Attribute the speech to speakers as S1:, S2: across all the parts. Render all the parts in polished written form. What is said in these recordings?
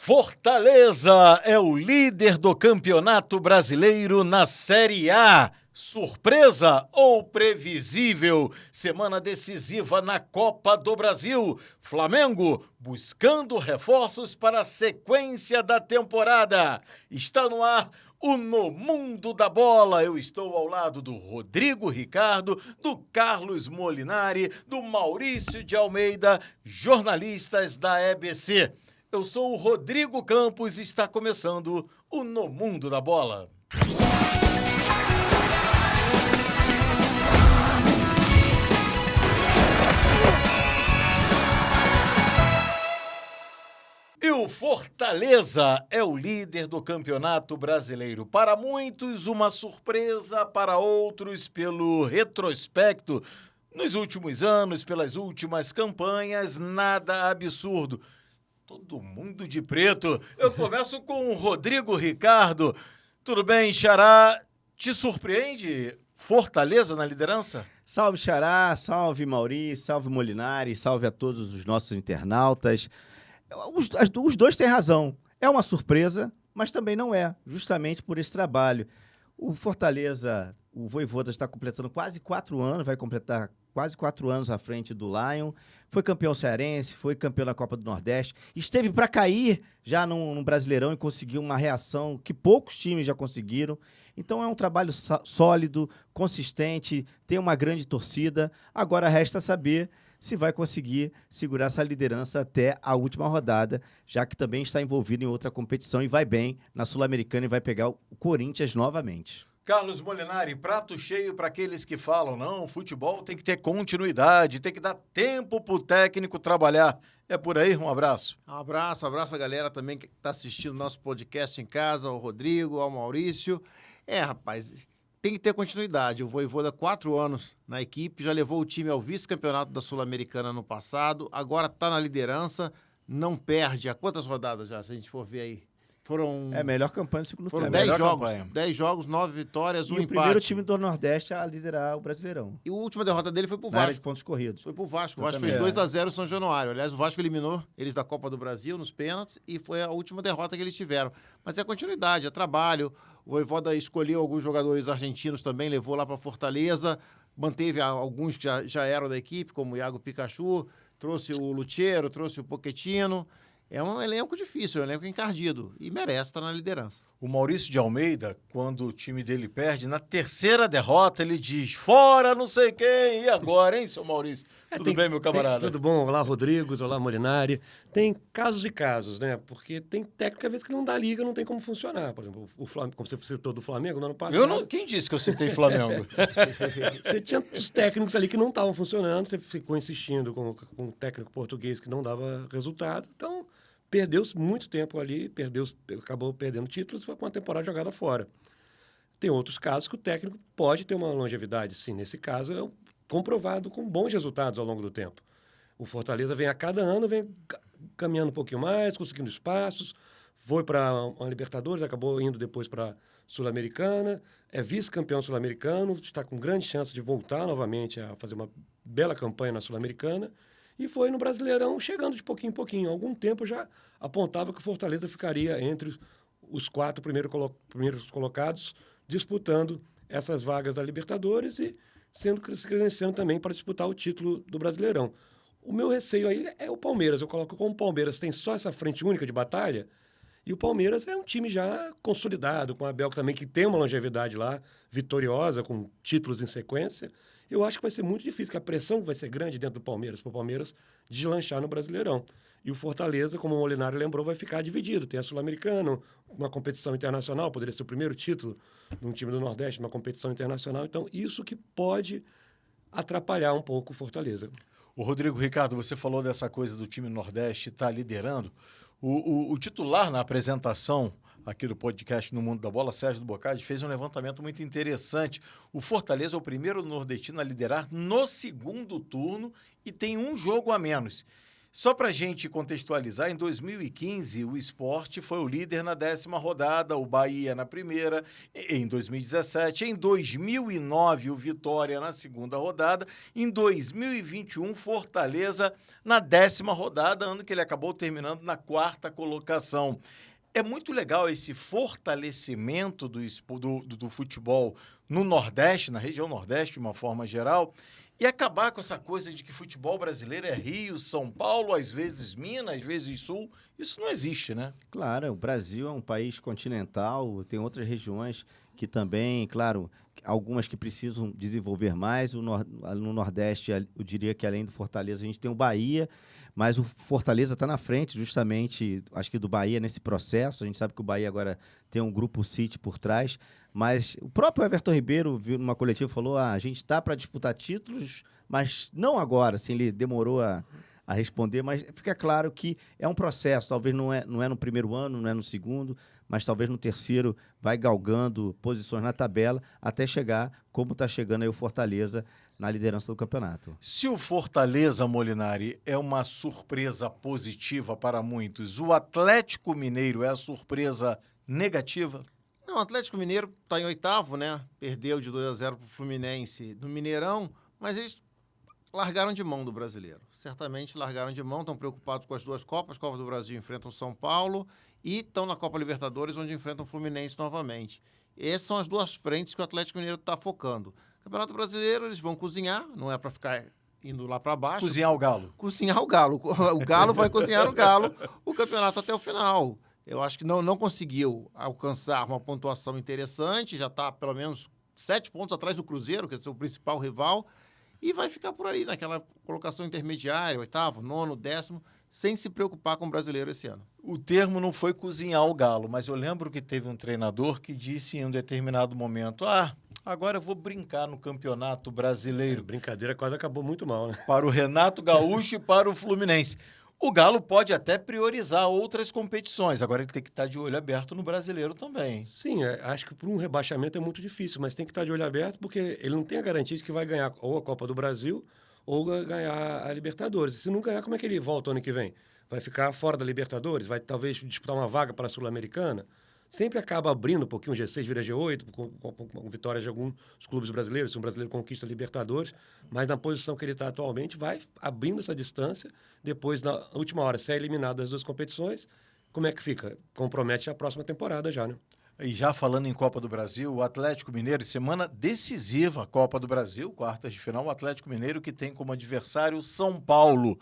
S1: Fortaleza é o líder do Campeonato Brasileiro na Série A. Surpresa ou previsível? Semana decisiva na Copa do Brasil. Flamengo buscando reforços para a sequência da temporada. Está no ar o No Mundo da Bola. Eu estou ao lado do Rodrigo Ricardo, do Carlos Molinari, do Maurício de Almeida, jornalistas da EBC. Eu sou o Rodrigo Campos e está começando o No Mundo da Bola. E o Fortaleza é o líder do Campeonato Brasileiro. Para muitos, uma surpresa, para outros, pelo retrospecto. Nos últimos anos, pelas últimas campanhas, nada absurdo. Todo mundo de preto. Eu começo com o Rodrigo Ricardo. Tudo bem, Xará? Te surpreende Fortaleza na liderança?
S2: Salve, Xará, salve, Maurício, salve, Molinari, salve a todos os nossos internautas. Os dois têm razão. É uma surpresa, mas também não é, justamente por esse trabalho. O Fortaleza, o Vojvoda está completando quase 4 anos, vai completar quase 4 anos à frente do Lion, foi campeão cearense, foi campeão da Copa do Nordeste, esteve para cair já no Brasileirão e conseguiu uma reação que poucos times já conseguiram. Então é um trabalho sólido, consistente, tem uma grande torcida. Agora resta saber se vai conseguir segurar essa liderança até a última rodada, já que também está envolvido em outra competição e vai bem na Sul-Americana e vai pegar o Corinthians novamente.
S1: Carlos Molinari, prato cheio para aqueles que falam, não, futebol tem que ter continuidade, tem que dar tempo para o técnico trabalhar. É por aí? Um abraço.
S3: Um abraço a galera também que está assistindo nosso podcast em casa, ao Rodrigo, ao Maurício. Rapaz, tem que ter continuidade. O Vojvoda 4 anos na equipe, já levou o time ao vice-campeonato da Sul-Americana no passado, agora está na liderança, não perde. Há quantas rodadas já, se a gente for ver aí? Foram...
S2: melhor campanha do segundo turno.
S3: Foram 10 jogos. 10 jogos, 9 vitórias, um empate.
S2: E o primeiro time do Nordeste a liderar o Brasileirão.
S3: E a última derrota dele foi pro Vasco.
S2: Na área de pontos corridos.
S3: Foi pro Vasco. O Vasco fez 2-0 São Januário. Aliás, o Vasco eliminou eles da Copa do Brasil nos pênaltis e foi a última derrota que eles tiveram. Mas é continuidade, é trabalho. O Vojvoda escolheu alguns jogadores argentinos também, levou lá para Fortaleza, manteve alguns que já eram da equipe, como o Iago Pikachu, trouxe o Luchero, trouxe o Pochettino. É um elenco difícil, é um elenco encardido e merece estar na liderança.
S1: O Maurício de Almeida, quando o time dele perde, na terceira derrota ele diz, fora não sei quem, e agora, hein, seu Maurício? Tudo bem, meu camarada?
S4: Tudo bom, olá, Rodrigos, olá, Molinari. Tem casos e casos, né? Porque tem técnica, às vezes, que não dá liga, não tem como funcionar. Por exemplo, o Flamengo, como você citou do Flamengo no ano passado...
S1: Quem disse que eu citei Flamengo?
S4: Você tinha os técnicos ali que não estavam funcionando, você ficou insistindo com um técnico português que não dava resultado, então... Perdeu-se muito tempo ali, acabou perdendo títulos e foi com a temporada jogada fora. Tem outros casos que o técnico pode ter uma longevidade, sim. Nesse caso, é comprovado com bons resultados ao longo do tempo. O Fortaleza vem a cada ano, vem caminhando um pouquinho mais, conseguindo espaços, foi para a Libertadores, acabou indo depois para a Sul-Americana, é vice-campeão sul-americano, está com grande chance de voltar novamente a fazer uma bela campanha na Sul-Americana. E foi no Brasileirão chegando de pouquinho em pouquinho. Há algum tempo já apontava que o Fortaleza ficaria entre os 4 primeiros colocados, disputando essas vagas da Libertadores e se credenciando também para disputar o título do Brasileirão. O meu receio aí é o Palmeiras. Eu coloco como o Palmeiras tem só essa frente única de batalha, e o Palmeiras é um time já consolidado, com a Abel também, que tem uma longevidade lá, vitoriosa, com títulos em sequência. Eu acho que vai ser muito difícil, que a pressão vai ser grande dentro do Palmeiras, para o Palmeiras deslanchar no Brasileirão. E o Fortaleza, como o Molinari lembrou, vai ficar dividido. Tem a Sul-Americana, uma competição internacional, poderia ser o primeiro título de um time do Nordeste, uma competição internacional. Então, isso que pode atrapalhar um pouco o Fortaleza.
S1: O Rodrigo Ricardo, você falou dessa coisa do time Nordeste estar liderando. O titular na apresentação aqui do podcast No Mundo da Bola, Sérgio do Bocardi, fez um levantamento muito interessante. O Fortaleza é o primeiro nordestino a liderar no segundo turno e tem um jogo a menos. Só para a gente contextualizar, em 2015 o Sport foi o líder na 10ª rodada, o Bahia na primeira, em 2017. Em 2009 o Vitória na 2ª rodada. Em 2021 Fortaleza na 10ª rodada, ano que ele acabou terminando na 4ª colocação. É muito legal esse fortalecimento do futebol no Nordeste, na região Nordeste de uma forma geral, e acabar com essa coisa de que futebol brasileiro é Rio, São Paulo, às vezes Minas, às vezes Sul. Isso não existe, né?
S2: Claro, o Brasil é um país continental, tem outras regiões que também, claro, algumas que precisam desenvolver mais. No Nordeste, eu diria que além do Fortaleza, a gente tem o Bahia, mas o Fortaleza está na frente, justamente, acho que do Bahia nesse processo. A gente sabe que o Bahia agora tem um grupo City por trás, mas o próprio Everton Ribeiro, numa coletiva, falou: a gente está para disputar títulos, mas não agora. Assim, ele demorou a responder, mas fica claro que é um processo. Talvez não é no primeiro ano, não é no segundo, mas talvez no terceiro vai galgando posições na tabela até chegar, como está chegando aí o Fortaleza, na liderança do campeonato.
S1: Se o Fortaleza, Molinari, é uma surpresa positiva para muitos, o Atlético Mineiro é a surpresa negativa?
S3: Não, o Atlético Mineiro está em 8º, né? Perdeu de 2-0 para o Fluminense no Mineirão, mas eles largaram de mão do brasileiro. Certamente largaram de mão, estão preocupados com as duas Copas. Copa do Brasil enfrentam São Paulo e estão na Copa Libertadores, onde enfrentam o Fluminense novamente. Essas são as duas frentes que o Atlético Mineiro está focando. Campeonato Brasileiro, eles vão cozinhar, não é para ficar indo lá para baixo.
S1: Cozinhar o Galo.
S3: Cozinhar o Galo. O Galo vai cozinhar o Galo o campeonato até o final. Eu acho que não conseguiu alcançar uma pontuação interessante, já está pelo menos 7 pontos atrás do Cruzeiro, que é o seu principal rival, e vai ficar por ali, naquela colocação intermediária, 8º, 9º, 10º, sem se preocupar com o brasileiro esse ano.
S1: O termo não foi cozinhar o Galo, mas eu lembro que teve um treinador que disse em um determinado momento: agora eu vou brincar no Campeonato Brasileiro.
S4: Brincadeira quase acabou muito mal, né?
S1: Para o Renato Gaúcho e para o Fluminense. O Galo pode até priorizar outras competições, agora ele tem que estar de olho aberto no brasileiro também.
S4: Sim, acho que por um rebaixamento é muito difícil, mas tem que estar de olho aberto porque ele não tem a garantia de que vai ganhar ou a Copa do Brasil ou ganhar a Libertadores. Se não ganhar, como é que ele volta ano que vem? Vai ficar fora da Libertadores? Vai talvez disputar uma vaga para a Sul-Americana? Sempre acaba abrindo um pouquinho, o G6 vira G8, com vitórias de alguns clubes brasileiros, se um brasileiro conquista a Libertadores, mas na posição que ele está atualmente, vai abrindo essa distância, depois, na última hora, se é eliminado das duas competições, como é que fica? Compromete a próxima temporada já, né?
S1: E já falando em Copa do Brasil, o Atlético Mineiro, semana decisiva, Copa do Brasil, quartas de final, o Atlético Mineiro que tem como adversário São Paulo.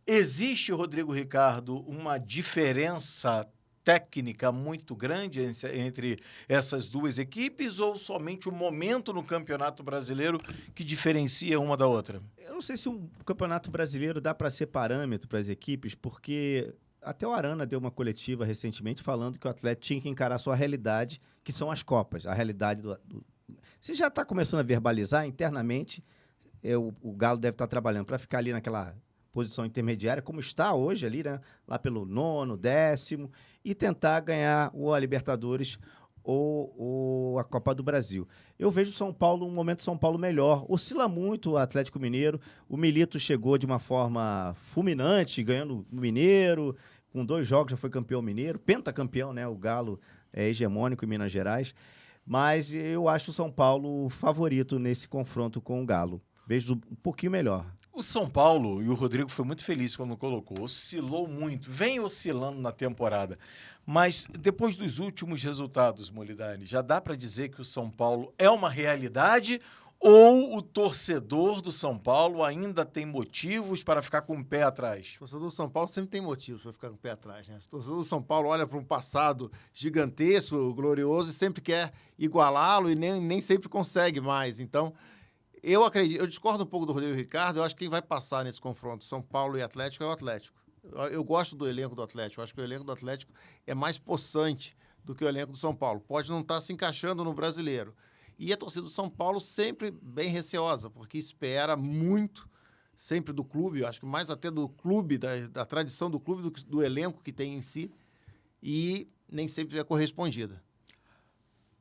S1: Existe, Rodrigo Ricardo, uma diferença técnica muito grande entre essas duas equipes ou somente o momento no Campeonato Brasileiro que diferencia uma da outra?
S2: Eu não sei se o Campeonato Brasileiro dá para ser parâmetro para as equipes, porque até o Arana deu uma coletiva recentemente falando que o Atlético tinha que encarar a sua realidade, que são as Copas, a realidade Você já está começando a verbalizar internamente, o Galo deve estar trabalhando para ficar ali naquela posição intermediária, como está hoje ali, né? Lá pelo 9º, 10º, e tentar ganhar ou a Libertadores ou a Copa do Brasil. Eu vejo São Paulo, um momento São Paulo melhor. Oscila muito o Atlético Mineiro. O Milito chegou de uma forma fulminante, ganhando no Mineiro, com 2 jogos já foi campeão mineiro, pentacampeão, né? O Galo é hegemônico em Minas Gerais. Mas eu acho o São Paulo favorito nesse confronto com o Galo. Vejo um pouquinho melhor.
S1: O São Paulo, e o Rodrigo foi muito feliz quando colocou, oscilou muito, vem oscilando na temporada. Mas depois dos últimos resultados, Molinari, já dá para dizer que o São Paulo é uma realidade ou o torcedor do São Paulo ainda tem motivos para ficar com o pé atrás?
S3: O torcedor do São Paulo sempre tem motivos para ficar com o pé atrás, né? O torcedor do São Paulo olha para um passado gigantesco, glorioso, e sempre quer igualá-lo e nem sempre consegue mais. Então, eu discordo um pouco do Rodrigo Ricardo. Eu acho que quem vai passar nesse confronto São Paulo e Atlético é o Atlético. Eu gosto do elenco do Atlético. Eu acho que o elenco do Atlético é mais possante do que o elenco do São Paulo. Pode não estar se encaixando no brasileiro. E a torcida do São Paulo sempre bem receosa, porque espera muito sempre do clube, eu acho que mais até do clube, da tradição do clube, do elenco que tem em si, e nem sempre é correspondida.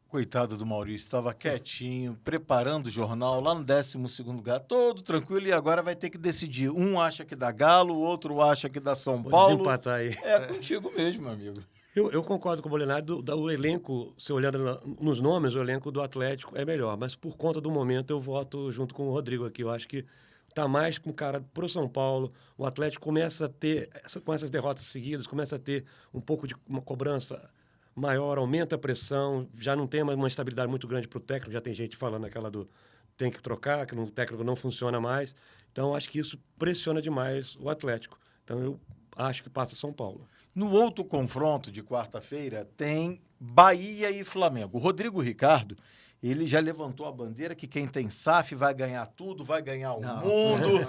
S1: Coitado do Maurício, estava quietinho, preparando o jornal lá no 12º lugar, todo tranquilo, e agora vai ter que decidir. Um acha que dá Galo, o outro acha que dá São
S4: Vou
S1: Paulo.
S4: desempatar aí.
S1: É contigo mesmo, meu amigo.
S4: Eu concordo com o Molinari, o elenco, se olhando nos nomes, o elenco do Atlético é melhor, mas por conta do momento eu voto junto com o Rodrigo aqui. Eu acho que tá mais com cara pro São Paulo. O Atlético começa a ter, com essas derrotas seguidas, começa a ter um pouco de uma cobrança maior, aumenta a pressão, já não tem mais uma estabilidade muito grande pro técnico, já tem gente falando aquela do tem que trocar, que o técnico não funciona mais. Então, acho que isso pressiona demais o Atlético. Então, eu acho que passa São Paulo.
S1: No outro confronto de quarta-feira tem Bahia e Flamengo. O Rodrigo Ricardo, ele já levantou a bandeira que quem tem SAF vai ganhar tudo, vai ganhar o mundo.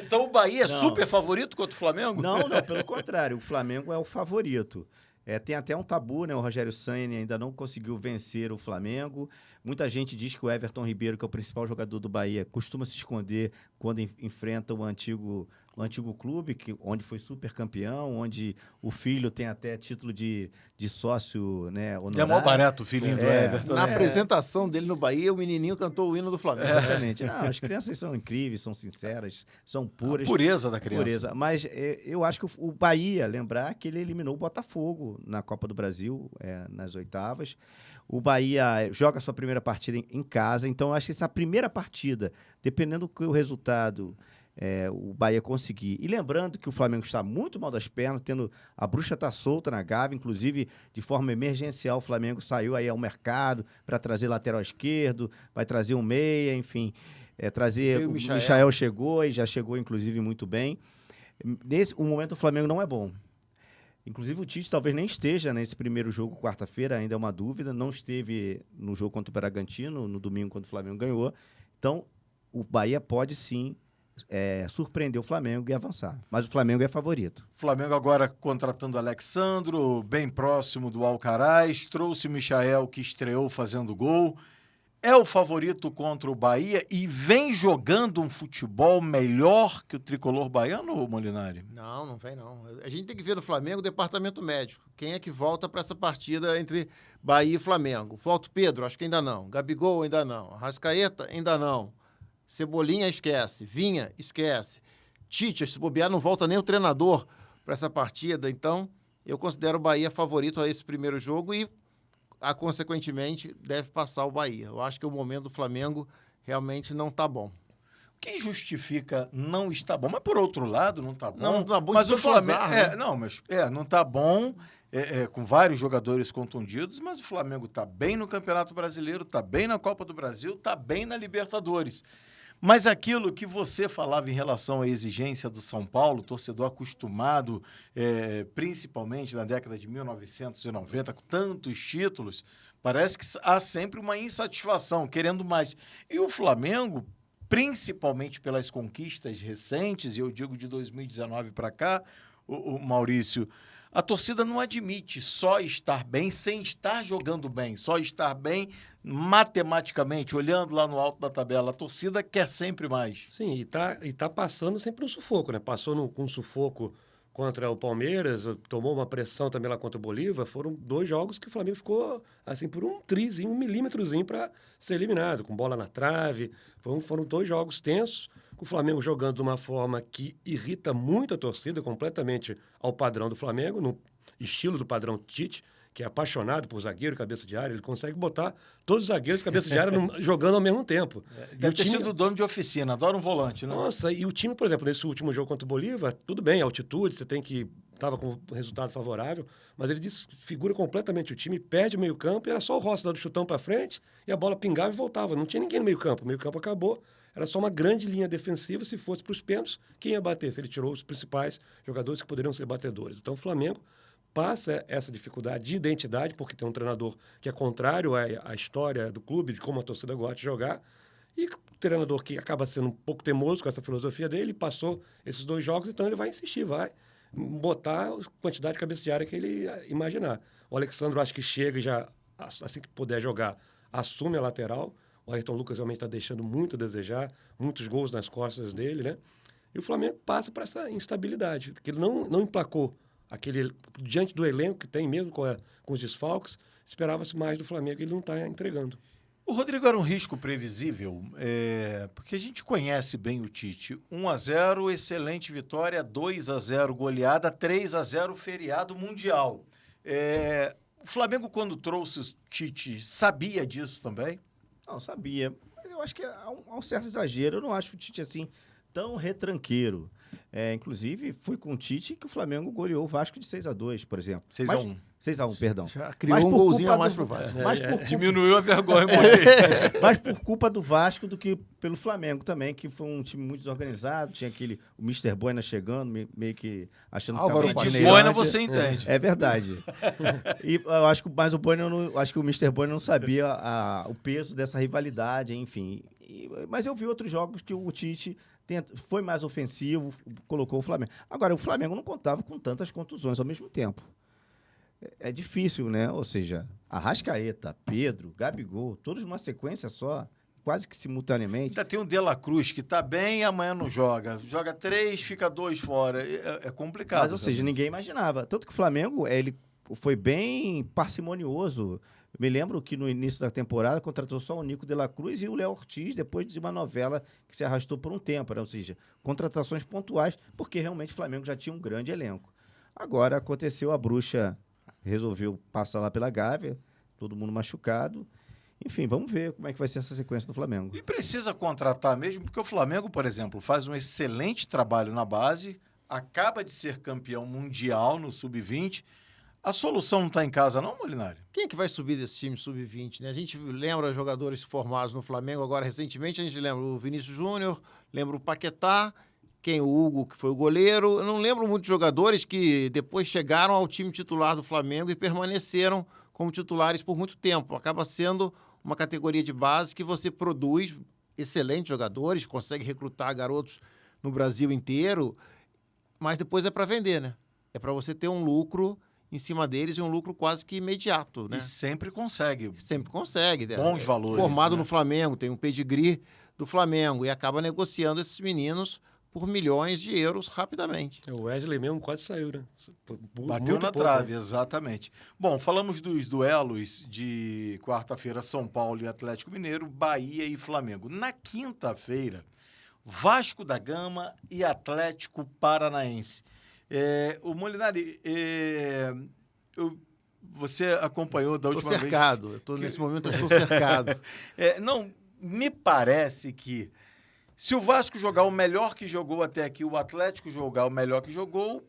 S1: Então o Bahia é super favorito contra o Flamengo?
S2: Não, pelo contrário, o Flamengo é o favorito. Tem até um tabu, né? O Rogério Ceni ainda não conseguiu vencer o Flamengo. Muita gente diz que o Everton Ribeiro, que é o principal jogador do Bahia, costuma se esconder quando enfrenta o antigo clube, onde foi super campeão, onde o filho tem até título de sócio, né, honorário.
S1: É mó barato o filhinho do Everton.
S3: Na apresentação dele no Bahia, o menininho cantou o hino do Flamengo.
S2: Exatamente. Não, as crianças são incríveis, são sinceras, são puras.
S1: A pureza da criança.
S2: Pureza. Mas eu acho que o Bahia, lembrar que ele eliminou o Botafogo na Copa do Brasil, nas oitavas. O Bahia joga a sua primeira partida em casa, então eu acho que essa primeira partida, dependendo do resultado, o Bahia conseguir. E lembrando que o Flamengo está muito mal das pernas, a bruxa está solta na Gávea, inclusive de forma emergencial o Flamengo saiu aí ao mercado para trazer lateral esquerdo, vai trazer um meia, enfim, o Michael chegou e já chegou inclusive muito bem. O momento do Flamengo não é bom. Inclusive o Tite talvez nem esteja nesse primeiro jogo, quarta-feira, ainda é uma dúvida, não esteve no jogo contra o Bragantino, no domingo quando o Flamengo ganhou. Então o Bahia pode sim surpreender o Flamengo e avançar. Mas o Flamengo é favorito.
S1: Flamengo agora contratando Alexandro, bem próximo do Alcaraz, trouxe Michael, que estreou fazendo gol. É o favorito contra o Bahia e vem jogando um futebol melhor que o tricolor baiano, Molinari?
S3: Não vem não. A gente tem que ver no Flamengo o departamento médico. Quem é que volta para essa partida entre Bahia e Flamengo? Volta o Pedro? Acho que ainda não. Gabigol ainda não. Arrascaeta ainda não. Cebolinha esquece. Vinha esquece. Tite, se bobear, não volta nem o treinador para essa partida. Então, eu considero o Bahia favorito a esse primeiro jogo e consequentemente, deve passar o Bahia. Eu acho que o momento do Flamengo realmente não está bom.
S1: Quem justifica não está bom? Mas, por outro lado, não está bom.
S3: Não está bom,
S1: mas o Flamengo...
S3: azar, né?
S1: Não está bom, com vários jogadores contundidos, mas o Flamengo está bem no Campeonato Brasileiro, está bem na Copa do Brasil, está bem na Libertadores. Mas aquilo que você falava em relação à exigência do São Paulo, torcedor acostumado, principalmente na década de 1990, com tantos títulos, parece que há sempre uma insatisfação, querendo mais. E o Flamengo, principalmente pelas conquistas recentes, e eu digo de 2019 para cá, o Maurício, a torcida não admite só estar bem sem estar jogando bem, só estar bem matematicamente, olhando lá no alto da tabela. A torcida quer sempre mais.
S4: Sim, e tá passando sempre um sufoco, né? Passou com um sufoco contra o Palmeiras, tomou uma pressão também lá contra o Bolívar. Foram 2 jogos que o Flamengo ficou assim por um trizinho, 1 milímetrozinho para ser eliminado, com bola na trave. Foram 2 jogos tensos, com o Flamengo jogando de uma forma que irrita muito a torcida, completamente ao padrão do Flamengo, no estilo do padrão Tite, que é apaixonado por zagueiro e cabeça de área. Ele consegue botar todos os zagueiros cabeça de área jogando ao mesmo tempo.
S1: Deve ter sido dono de oficina, adora um volante, né?
S4: Nossa, e o time, por exemplo, nesse último jogo contra o Bolívar, tudo bem, altitude, você tem que... Estava com resultado favorável, mas ele desfigura completamente o time, perde o meio-campo, e era só o Rossi dando chutão para frente, e a bola pingava e voltava. Não tinha ninguém no meio-campo. O meio-campo acabou. Era só uma grande linha defensiva. Se fosse para os pênaltis, quem ia bater? Se ele tirou os principais jogadores que poderiam ser batedores. Então, o Flamengo passa essa dificuldade de identidade, porque tem um treinador que é contrário à história do clube, de como a torcida gosta de jogar, e o treinador que acaba sendo um pouco teimoso com essa filosofia dele, passou esses 2 jogos, então ele vai insistir, vai botar a quantidade de cabeça de área que ele imaginar. O Alexandre, acho que chega e já, assim que puder jogar, assume a lateral. O Ayrton Lucas realmente está deixando muito a desejar, muitos gols nas costas dele, né? E o Flamengo passa por essa instabilidade, que ele não emplacou diante do elenco que tem, mesmo com os desfalques, esperava-se mais do Flamengo e ele não está entregando.
S1: O Rodrigo era um risco previsível, porque a gente conhece bem o Tite. 1-0, excelente vitória, 2-0, goleada, 3-0, feriado mundial. O Flamengo, quando trouxe o Tite, sabia disso também?
S2: Não, sabia. Mas eu acho que há um certo exagero. Eu não acho o Tite assim tão retranqueiro. Inclusive, foi com o Tite que o Flamengo goleou o Vasco de 6-2, por exemplo.
S1: 6-1.
S2: 6-1, perdão.
S3: Já criou um golzinho a mais pro Vasco.
S1: Diminuiu a vergonha.
S2: Mais por culpa do Vasco do que pelo Flamengo também, que foi um time muito desorganizado. Tinha o Mr. Boina chegando, meio que achando
S3: Álvaro
S2: que
S3: Pacheco.
S1: De Boina você entende.
S2: É verdade. E eu acho que mais o Boina, acho que o Mr. Boina não sabia o peso dessa rivalidade, enfim. Mas eu vi outros jogos que o Tite foi mais ofensivo, colocou o Flamengo. Agora, o Flamengo não contava com tantas contusões ao mesmo tempo. É difícil, né? Ou seja, Arrascaeta, Pedro, Gabigol, todos numa sequência só, quase que simultaneamente.
S1: Ainda tem o De La Cruz, que tá bem e amanhã não joga. Joga 3, fica 2 fora. É complicado.
S2: Mas, ou seja, ninguém imaginava. Tanto que o Flamengo, ele foi bem parcimonioso. Eu me lembro que no início da temporada contratou só o Nico De La Cruz e o Léo Ortiz, depois de uma novela que se arrastou por um tempo, né? Ou seja, contratações pontuais, porque realmente o Flamengo já tinha um grande elenco. Agora aconteceu, a bruxa resolveu passar lá pela Gávea, todo mundo machucado. Enfim, vamos ver como é que vai ser essa sequência do Flamengo.
S1: E precisa contratar mesmo, porque o Flamengo, por exemplo, faz um excelente trabalho na base, acaba de ser campeão mundial no Sub-20. A solução não está em casa não, Molinari?
S3: Quem é que vai subir desse time sub-20, né? A gente lembra jogadores formados no Flamengo agora recentemente, a gente lembra o Vinícius Júnior, lembra o Paquetá, o Hugo, que foi o goleiro. Eu não lembro muito de jogadores que depois chegaram ao time titular do Flamengo e permaneceram como titulares por muito tempo. Acaba sendo uma categoria de base que você produz excelentes jogadores, consegue recrutar garotos no Brasil inteiro, mas depois é para vender, né? É para você ter um lucro em cima deles e um lucro quase que imediato, né?
S1: E sempre consegue.
S3: Sempre consegue.
S1: Bons valores.
S3: Formado
S1: né?
S3: no Flamengo, tem um pedigree do Flamengo e acaba negociando esses meninos por milhões de euros rapidamente.
S4: O Wesley mesmo quase saiu, né?
S1: Bateu na trave, exatamente. Bom, falamos dos duelos de quarta-feira, São Paulo e Atlético Mineiro, Bahia e Flamengo. Na quinta-feira, Vasco da Gama e Atlético Paranaense. O Molinari, você acompanhou da última
S3: cercado.
S1: vez?
S3: Nesse momento eu estou cercado.
S1: Não, me parece que se o Vasco jogar o melhor que jogou até aqui, o Atlético jogar o melhor que jogou,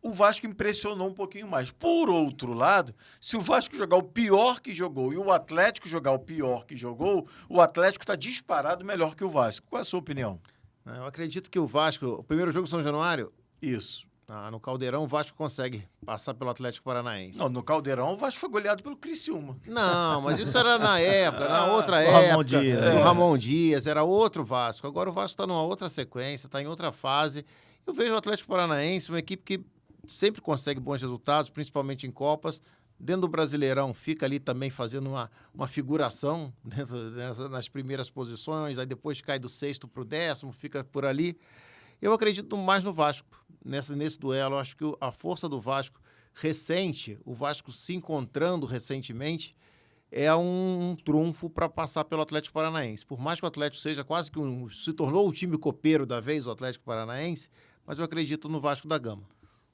S1: o Vasco impressionou um pouquinho mais. Por outro lado, se o Vasco jogar o pior que jogou e o Atlético jogar o pior que jogou, o Atlético está disparado melhor que o Vasco. Qual é a sua opinião?
S3: Eu acredito que o Vasco, o primeiro jogo São Januário,
S1: Isso.
S3: no Caldeirão, o Vasco consegue passar pelo Atlético Paranaense.
S1: Não, no Caldeirão, o Vasco foi goleado pelo Criciúma.
S3: Não, mas isso era na época, na outra
S2: o Ramon
S3: época.
S2: Dias,
S3: O Ramon Dias, era outro Vasco. Agora o Vasco está numa outra sequência, está em outra fase. Eu vejo o Atlético Paranaense, uma equipe que sempre consegue bons resultados, principalmente em Copas. Dentro do Brasileirão, fica ali também fazendo uma figuração nas primeiras posições, aí depois cai do 6º para o 10º, fica por ali. Eu acredito mais no Vasco, nesse duelo. Eu acho que a força do Vasco recente, o Vasco se encontrando recentemente, é um trunfo para passar pelo Atlético Paranaense. Por mais que o Atlético seja quase que se tornou o time copeiro da vez, o Atlético Paranaense, mas eu acredito no Vasco da Gama.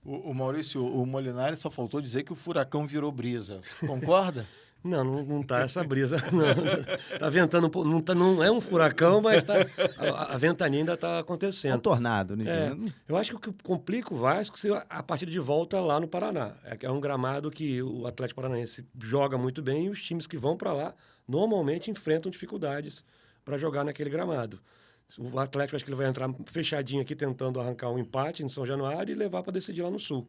S1: O Maurício, o Molinari só faltou dizer que o furacão virou brisa. Concorda?
S4: Não tá essa brisa. Não. Tá ventando um pouco. Não é um furacão, mas a ventania ainda está acontecendo.
S2: É um tornado, né?
S4: Eu acho que o que complica o Vasco é a partida de volta lá no Paraná. É um gramado que o Atlético Paranaense joga muito bem e os times que vão para lá normalmente enfrentam dificuldades para jogar naquele gramado. O Atlético, acho que ele vai entrar fechadinho aqui tentando arrancar um empate em São Januário e levar para decidir lá no Sul.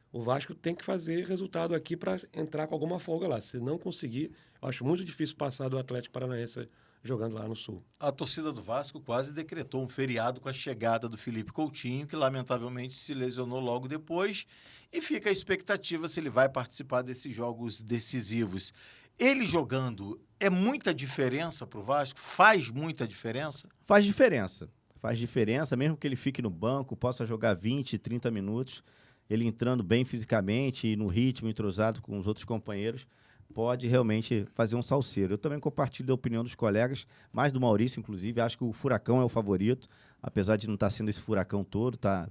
S4: O Vasco tem que fazer resultado aqui para entrar com alguma folga lá. Se não conseguir, eu acho muito difícil passar do Atlético Paranaense jogando lá no Sul.
S1: A torcida do Vasco quase decretou um feriado com a chegada do Felipe Coutinho, que lamentavelmente se lesionou logo depois, e fica a expectativa se ele vai participar desses jogos decisivos. Ele jogando, é muita diferença para o Vasco? Faz muita diferença?
S2: Faz diferença. Faz diferença, mesmo que ele fique no banco, possa jogar 20, 30 minutos. ele entrando bem fisicamente e no ritmo, entrosado com os outros companheiros, pode realmente fazer um salseiro. Eu também compartilho da opinião dos colegas, mais do Maurício, inclusive. Acho que o Furacão é o favorito, apesar de não estar sendo esse furacão todo, tá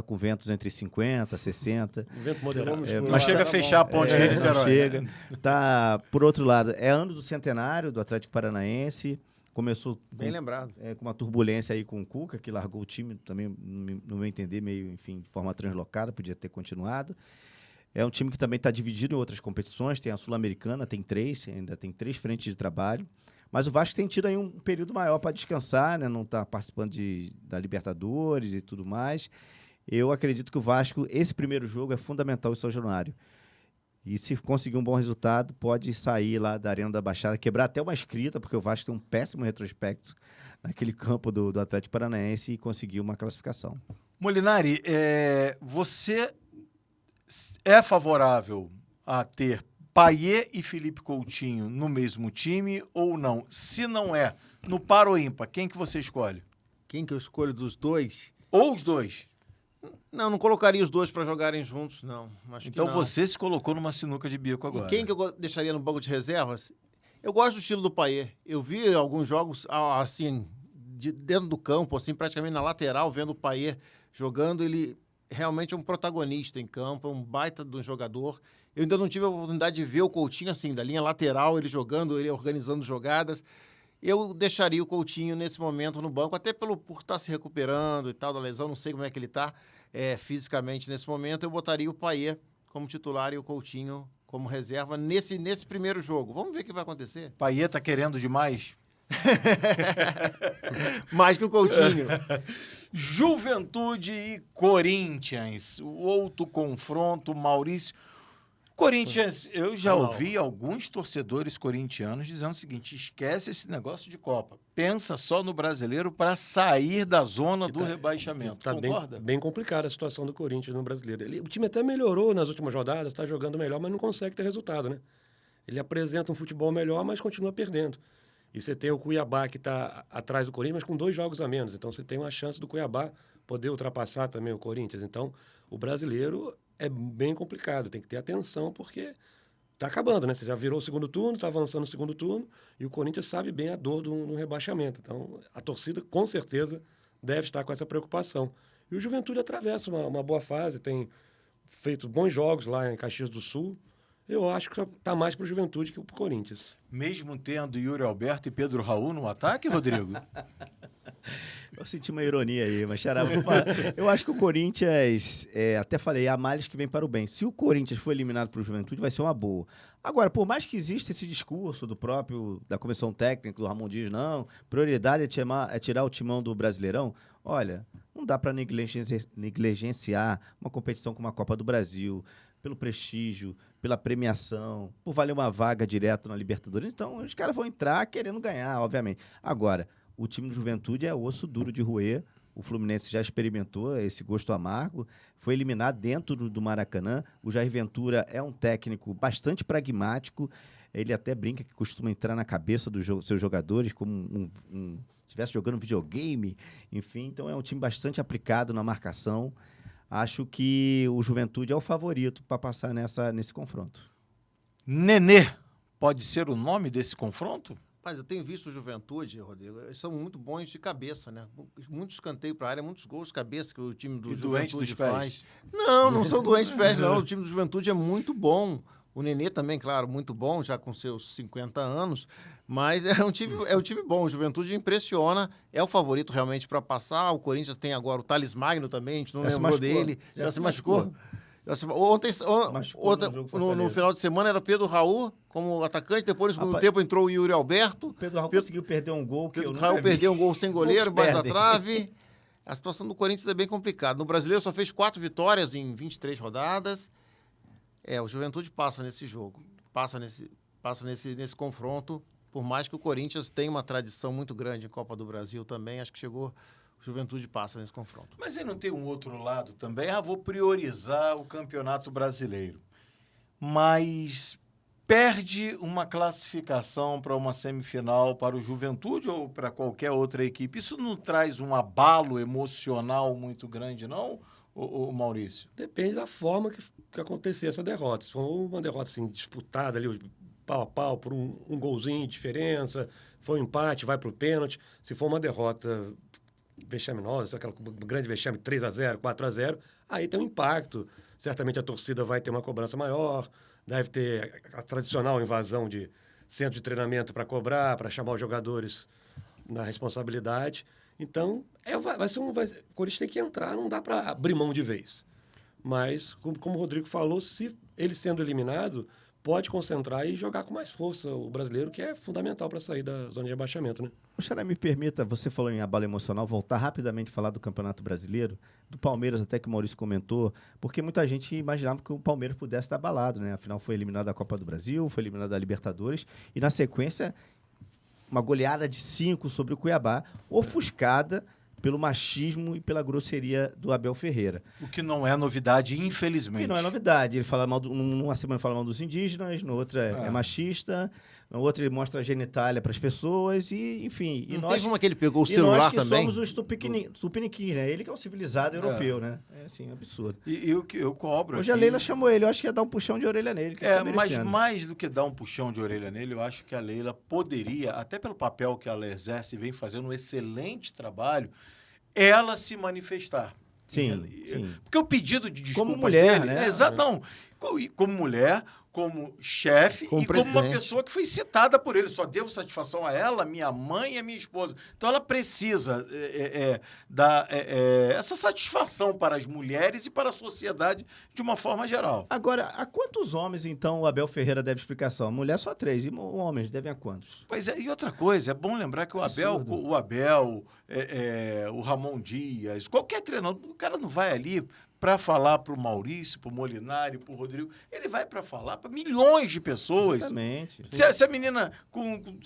S2: com ventos entre 50, 60.
S4: Vento moderado.
S1: Não chega a fechar a ponte aí,
S2: Não chega. Tá, por outro lado, é ano do centenário do Atlético Paranaense. Começou
S3: Bem lembrado.
S2: com uma turbulência aí com o Cuca, que largou o time também, no meu entender, meio, enfim, de forma translocada, podia ter continuado. É um time que também está dividido em outras competições, tem a Sul-Americana, ainda tem 3 frentes de trabalho, mas o Vasco tem tido aí um período maior para descansar, né? Não está participando da Libertadores e tudo mais. Eu acredito que o Vasco, esse primeiro jogo é fundamental em São Januário. E se conseguir um bom resultado, pode sair lá da Arena da Baixada, quebrar até uma escrita, porque o Vasco tem um péssimo retrospecto naquele campo do Atlético Paranaense e conseguir uma classificação.
S1: Molinari, você é favorável a ter Payet e Felipe Coutinho no mesmo time ou não? Se não é, no par ou ímpar, quem que você escolhe?
S3: Quem que eu escolho dos dois?
S1: Ou os dois?
S3: Não colocaria os dois para jogarem juntos, não. Acho
S1: Então
S3: que não.
S1: você se colocou numa sinuca de bico agora.
S3: E quem que eu deixaria no banco de reservas? Eu gosto do estilo do Payet. Eu vi alguns jogos, assim, dentro do campo, assim, praticamente na lateral, vendo o Payet jogando. Ele realmente é um protagonista em campo, é um baita de um jogador. Eu ainda não tive a oportunidade de ver o Coutinho, assim, da linha lateral, ele jogando, ele organizando jogadas. Eu deixaria o Coutinho nesse momento no banco, até por estar se recuperando e tal da lesão, não sei como é que ele está fisicamente nesse momento. Eu botaria o Payet como titular e o Coutinho como reserva nesse primeiro jogo. Vamos ver o que vai acontecer.
S1: Payet tá querendo demais?
S3: Mais que o Coutinho.
S1: Juventude e Corinthians. O outro confronto, Maurício. Corinthians, eu já ouvi alguns torcedores corintianos dizendo o seguinte: esquece esse negócio de Copa. Pensa só no brasileiro para sair da zona do rebaixamento.
S4: Tá
S1: Concorda?
S4: bem complicada a situação do Corinthians no brasileiro. O time até melhorou nas últimas rodadas, está jogando melhor, mas não consegue ter resultado, né? Ele apresenta um futebol melhor, mas continua perdendo. E você tem o Cuiabá que está atrás do Corinthians, mas com 2 jogos a menos. Então você tem uma chance do Cuiabá poder ultrapassar também o Corinthians. Então o brasileiro é bem complicado, tem que ter atenção, porque está acabando, né? Você já virou o segundo turno, está avançando o segundo turno, e o Corinthians sabe bem a dor do rebaixamento. Então, a torcida, com certeza, deve estar com essa preocupação. E o Juventude atravessa uma boa fase, tem feito bons jogos lá em Caxias do Sul. Eu acho que está mais para o Juventude que para o Corinthians.
S1: Mesmo tendo Yuri Alberto e Pedro Raul no ataque, Rodrigo?
S2: Eu senti uma ironia aí, mas Xará, eu acho que o Corinthians, até falei, há males que vem para o bem. Se o Corinthians for eliminado para o Juventude, vai ser uma boa. Agora, por mais que exista esse discurso da comissão técnica, do Ramon Dias, não, prioridade é tirar o timão do Brasileirão, olha, não dá para negligenciar uma competição como a Copa do Brasil, pelo prestígio, pela premiação, por valer uma vaga direto na Libertadores. Então, os caras vão entrar querendo ganhar, obviamente. Agora, o time do Juventude é osso duro de roer. O Fluminense já experimentou esse gosto amargo, foi eliminado dentro do Maracanã. O Jair Ventura é um técnico bastante pragmático. Ele até brinca que costuma entrar na cabeça dos seus jogadores como estivesse jogando videogame. Enfim, então é um time bastante aplicado na marcação. Acho que o Juventude é o favorito para passar nesse confronto.
S1: Nenê pode ser o nome desse confronto?
S3: Mas eu tenho visto o Juventude, Rodrigo, eles são muito bons de cabeça, né? Muito escanteio para a área, muitos gols de cabeça que o time do Juventude faz. Não são doentes de pés, não. O time do Juventude é muito bom. O Nenê também, claro, muito bom, já com seus 50 anos. Mas é um time bom. O Juventude impressiona. É o favorito realmente para passar. O Corinthians tem agora o Thales Magno também, a gente não lembrou dele. Já se machucou. No final de semana era Pedro Raul como atacante, depois no segundo tempo entrou o Yuri Alberto.
S2: Pedro Raul conseguiu perder um gol.
S3: Pedro Raul perdeu um gol sem goleiro, embaixo da trave. A situação do Corinthians é bem complicada. No Brasileiro só fez 4 vitórias em 23 rodadas. O Juventude passa nesse jogo, passa nesse confronto, por mais que o Corinthians tenha uma tradição muito grande em Copa do Brasil também, acho que o Juventude passa nesse confronto.
S1: Mas ele não tem um outro lado também? Vou priorizar o Campeonato Brasileiro. Mas perde uma classificação para uma semifinal para o Juventude ou para qualquer outra equipe. Isso não traz um abalo emocional muito grande, não? o Maurício?
S4: Depende da forma que acontecer essa derrota. Se for uma derrota assim, disputada ali, pau a pau, por um golzinho de diferença, foi um empate, vai para o pênalti. Se for uma derrota vexaminosa, aquela grande vexame 3-0, 4-0, aí tem um impacto. Certamente a torcida vai ter uma cobrança maior, deve ter a tradicional invasão de centro de treinamento para cobrar, para chamar os jogadores na responsabilidade. Então, o Corinthians tem que entrar, não dá para abrir mão de vez. Mas, como o Rodrigo falou, se ele sendo eliminado, pode concentrar e jogar com mais força o brasileiro, que é fundamental para sair da zona de rebaixamento, né?
S2: Xará, me permita, você falou em abalo emocional, voltar rapidamente a falar do Campeonato Brasileiro, do Palmeiras, até que o Maurício comentou, porque muita gente imaginava que o Palmeiras pudesse estar abalado, né? Afinal, foi eliminado da Copa do Brasil, foi eliminado da Libertadores, e na sequência, uma goleada de 5 sobre o Cuiabá, ofuscada pelo machismo e pela grosseria do Abel Ferreira.
S1: O que não é novidade, infelizmente.
S2: E não é novidade. Ele fala mal numa semana fala mal dos indígenas, na outra é machista, na outra ele mostra a genitália para as pessoas e, enfim.
S3: Não teve uma que ele pegou o celular também?
S2: E nós que somos os tupiniquins, né? Ele que é um civilizado europeu, né? É assim, absurdo.
S1: E eu cobro
S2: Hoje
S1: aqui...
S2: a Leila chamou ele, eu acho que ia dar um puxão de orelha nele. Que
S1: mas mais do que dar um puxão de orelha nele, eu acho que a Leila poderia, até pelo papel que ela exerce e vem fazendo um excelente trabalho, ela se manifestar.
S2: Sim.
S1: Porque o pedido de desculpas
S2: como mulher,
S1: dele...
S2: né?
S1: Exato, não. Como mulher, como chefe
S3: como
S1: e
S3: presidente.
S1: como uma pessoa que foi citada por ele. Só devo satisfação a ela, minha mãe e a minha esposa. Então, ela precisa dar essa satisfação para as mulheres e para a sociedade de uma forma geral.
S2: Agora, a quantos homens, então, o Abel Ferreira deve explicação? A mulher só 3, e homens devem a quantos?
S1: Pois é, e outra coisa, é bom lembrar que o Abel, o Ramon Dias, qualquer treinador, o cara não vai ali para falar para o Maurício, para o Molinari, para o Rodrigo. Ele vai para falar para milhões de pessoas.
S2: Exatamente.
S1: Se a menina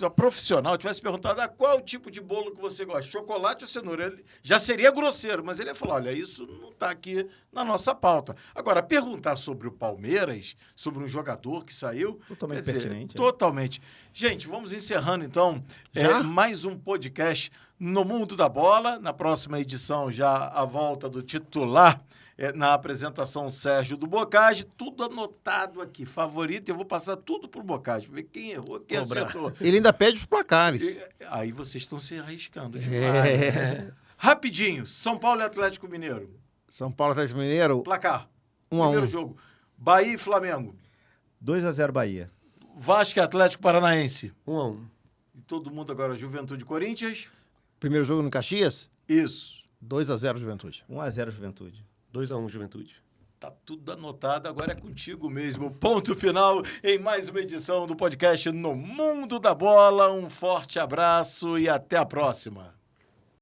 S1: a profissional tivesse perguntado qual o tipo de bolo que você gosta, chocolate ou cenoura, ele já seria grosseiro, mas ele ia falar, olha, isso não está aqui na nossa pauta. Agora, perguntar sobre o Palmeiras, sobre um jogador que saiu...
S2: Totalmente pertinente.
S1: Totalmente. Gente, vamos encerrando, então, mais um podcast no Mundo da Bola. Na próxima edição, já a volta do titular... na apresentação Sérgio do Boccagi, tudo anotado aqui, favorito, eu vou passar tudo pro Boccagi, ver quem errou, quem acertou.
S3: Ele ainda pede os placares.
S1: Aí vocês estão se arriscando demais. Rapidinho, São Paulo e Atlético Mineiro.
S3: São Paulo, Atlético Mineiro,
S1: Placar.
S3: 1-1.
S1: Primeiro jogo. Bahia e Flamengo.
S2: 2-0 Bahia.
S1: Vasco e Atlético Paranaense.
S4: 1-1.
S1: E todo mundo agora, Juventude e Corinthians.
S3: Primeiro jogo no Caxias,
S1: Isso.
S3: 2-0 Juventude.
S2: 1-0 Juventude.
S4: 2-1 Juventude.
S1: Tá tudo anotado, agora é contigo mesmo. Ponto final em mais uma edição do podcast No Mundo da Bola. Um forte abraço e até a próxima.